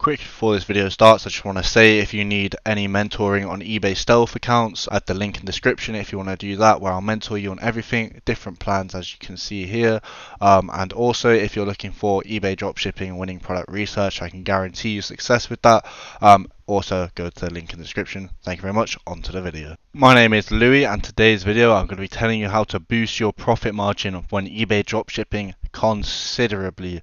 Quick before this video starts, I just want to say if you need any mentoring on eBay stealth accounts, add the link in the description if you want to do that, where I'll mentor you on everything, different plans as you can see here. And also if you're looking for eBay dropshipping and winning product research, I can guarantee you success with that. Also go to the link in the description. Thank you very much. On to the video. My name is Louis, and today's video I'm going to be telling you how to boost your profit margin when eBay dropshipping considerably.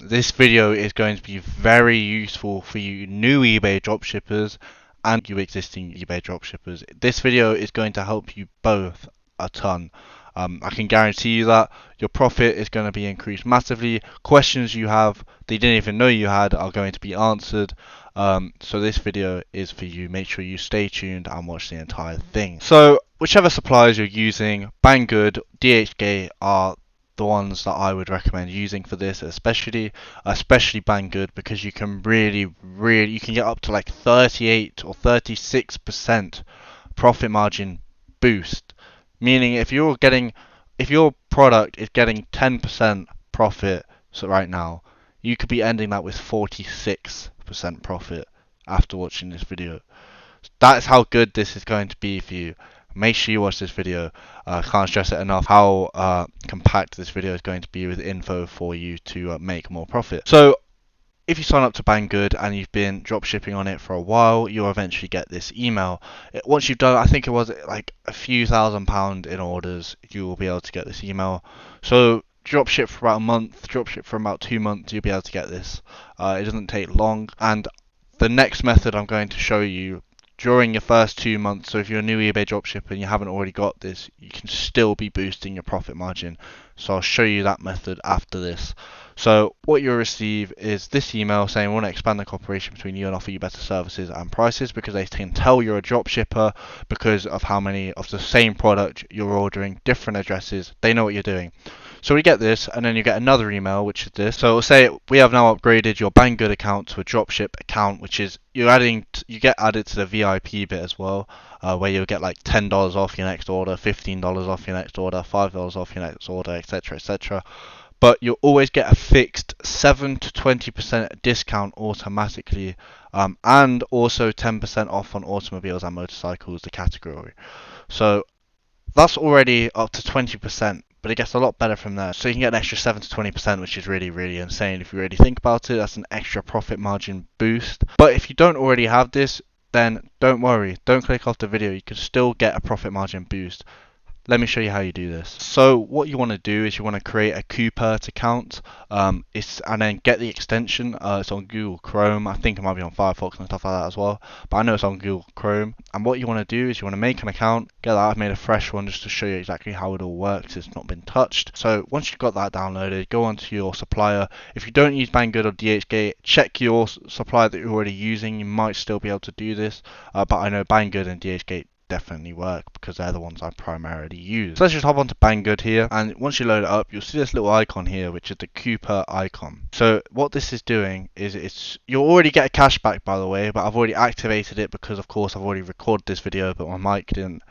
This video is going to be very useful for you new eBay dropshippers and you existing eBay dropshippers. This video is going to help you both a ton. I can guarantee you that your profit is going to be increased massively. Questions you have that you didn't even know you had are going to be answered. So this video is for you. Make sure you stay tuned and watch the entire thing. So whichever suppliers you're using, Banggood, dhgate are the ones that I would recommend using for this, especially Banggood, because you can really you can get up to like 38 or 36% profit margin boost. Meaning if your product is getting 10% profit right now, you could be ending that with 46% profit after watching this video. That's how good this is going to be for you. Make sure you watch this video. Can't stress it enough how compact this video is going to be with info for you to make more profit. So if you sign up to Banggood and you've been dropshipping on it for a while, you'll eventually get this email. Once you've done, I think it was like a few £1,000 in orders, you will be able to get this email. So dropship for about a month, dropship for about 2 months, you'll be able to get this. It doesn't take long. And the next method I'm going to show you during your first 2 months, so if you're a new eBay dropshipper and you haven't already got this, you can still be boosting your profit margin. So I'll show you that method after this. So what you'll receive is this email saying we want to expand the cooperation between you and offer you better services and prices, because they can tell you're a dropshipper because of how many of the same product you're ordering, different addresses. They know what you're doing. So we get this, and then you get another email, which is this. So it'll say we have now upgraded your Banggood account to a dropship account, which is you get added to the VIP bit as well, where you'll get like $10 off your next order, $15 off your next order, $5 off your next order, etc., etc. But you'll always get a fixed 7 to 20% discount automatically, and also 10% off on automobiles and motorcycles, the category. So that's already up to 20%. But it gets a lot better from there. So you can get an extra 7 to 20%, which is really insane. If you really think about it, that's an extra profit margin boost. But if you don't already have this, then don't worry. Don't click off the video. You can still get a profit margin boost. Let me show you how you do this. So what you want to do is you want to create a COUPERT account, and then get the extension. It's on Google Chrome. I think it might be on Firefox and stuff like that as well, but I know it's on Google Chrome. And what you want to do is you want to make an account, get that. I've made a fresh one just to show you exactly how it all works. It's not been touched. So once you've got that downloaded, go onto your supplier. If you don't use Banggood or dhgate, check your supplier that you're already using. You might still be able to do this, but I know Banggood and dhgate definitely work because they're the ones I primarily use. So let's just hop onto Banggood here, and once you load it up, you'll see this little icon here, which is the COUPERT icon. So what this is doing is you'll already get a cashback, by the way, but I've already activated it because of course I've already recorded this video, but my mic didn't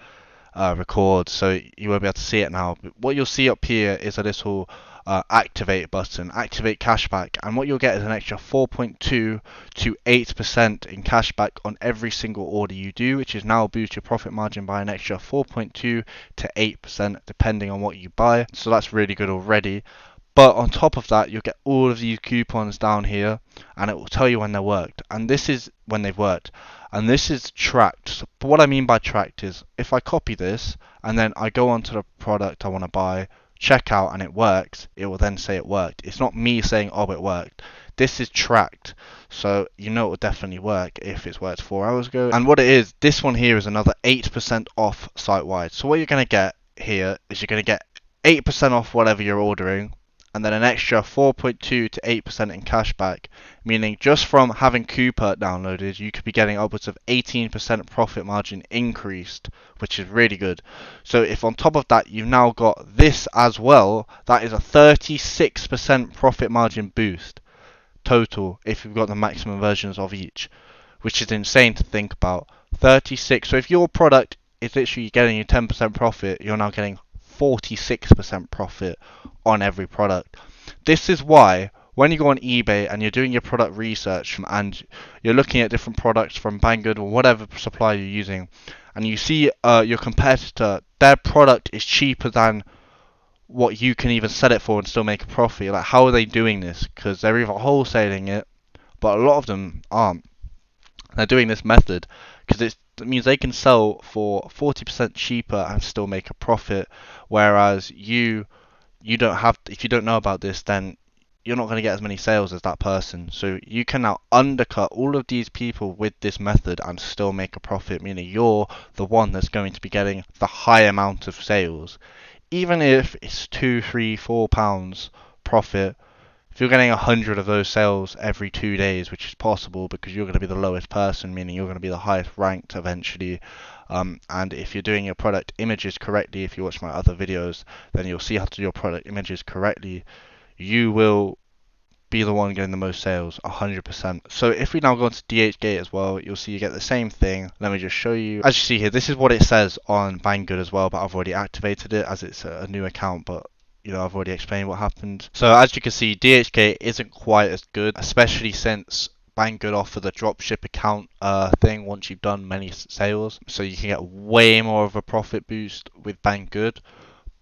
record, so you won't be able to see it now. But what you'll see up here is a little activate button, activate cashback, and what you'll get is an extra 4.2 to 8% in cashback on every single order you do, which is now boost your profit margin by an extra 4.2 to 8% depending on what you buy. So that's really good already. But on top of that, you'll get all of these coupons down here, and it will tell you when they worked, and this is when they've worked, and this is tracked. So what I mean by tracked is if I copy this and then I go onto the product I want to buy, check out, and it works, it will then say it worked. It's not me saying, oh, it worked. This is tracked, so you know it will definitely work if it's worked 4 hours ago. And what it is, this one here is another 8% off site-wide. So what you're going to get here is you're going to get 8% off whatever you're ordering, and then an extra 4.2 to 8% in cashback, meaning just from having COUPERT downloaded, you could be getting upwards of 18% profit margin increased, which is really good. So if on top of that you've now got this as well, that is a 36% profit margin boost total if you've got the maximum versions of each, which is insane to think about. 36. So if your product is literally getting you 10% profit, you're now getting 46% profit on every product. This is why when you go on eBay and you're doing your product research and you're looking at different products from Banggood or whatever supplier you're using, and you see your competitor, their product is cheaper than what you can even sell it for and still make a profit. Like, how are they doing this? Because they're either wholesaling it, but a lot of them aren't. They're doing this method because it means they can sell for 40% cheaper and still make a profit, whereas you don't have, if you don't know about this, then you're not going to get as many sales as that person. So you can now undercut all of these people with this method and still make a profit, meaning you're the one that's going to be getting the high amount of sales. Even if it's £2, £3, £4 profit, if you're getting 100 of those sales every 2 days, which is possible because you're going to be the lowest person, meaning you're going to be the highest ranked eventually. And if you're doing your product images correctly, if you watch my other videos, then you'll see how to do your product images correctly. You will be the one getting the most sales, 100%. So if we now go into dhgate as well, you'll see you get the same thing. Let me just show you. As you see here, this is what it says on Banggood as well, but I've already activated it as it's a new account, but I've already explained what happened. So as you can see, dhgate isn't quite as good, especially since Banggood offer the dropship account thing once you've done many sales. So you can get way more of a profit boost with Banggood.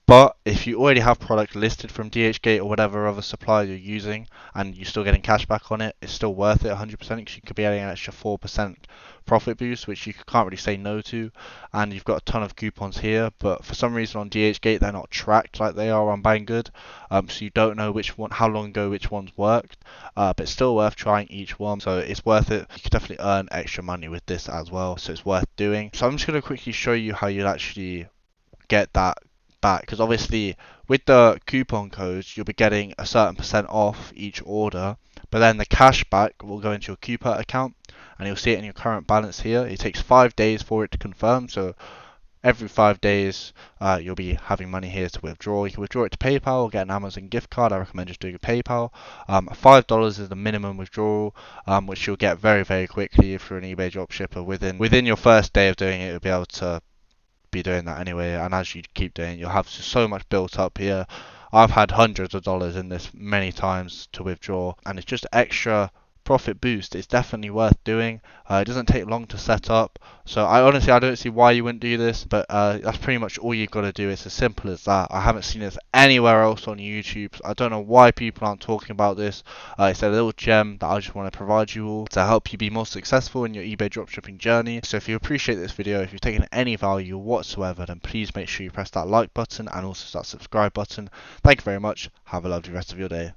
But if you already have product listed from dhgate or whatever other supplier you're using and you're still getting cashback on it, it's still worth it 100% because you could be getting an extra 4% profit boost, which you can't really say no to. And you've got a ton of coupons here, but for some reason on dhgate they're not tracked like they are on Banggood, so you don't know which one, how long ago which ones worked. But it's still worth trying each one, so it's worth it. You could definitely earn extra money with this as well, so it's worth doing. So I'm just going to quickly show you how you'd actually get that back, because obviously with the coupon codes you'll be getting a certain percent off each order, but then the cashback will go into your COUPERT account and you'll see it in your current balance here. It takes 5 days for it to confirm, so every 5 days you'll be having money here to withdraw. You can withdraw it to PayPal or get an Amazon gift card. I recommend just doing a PayPal. $5 is the minimum withdrawal, which you'll get very, very quickly if you're an eBay dropshipper. Within your first day of doing it, you'll be able to be doing that anyway, and as you keep doing it, you'll have so much built up here. I've had hundreds of dollars in this many times to withdraw, and it's just extra profit boost. It's definitely worth doing. It doesn't take long to set up, so I don't see why you wouldn't do this, but that's pretty much all you've got to do. It's as simple as that. I haven't seen this anywhere else on YouTube. I don't know why people aren't talking about this. It's a little gem that I just want to provide you all to help you be more successful in your eBay dropshipping journey. So if you appreciate this video, if you've taken any value whatsoever, then please make sure you press that like button and also that subscribe button. Thank you very much. Have a lovely rest of your day.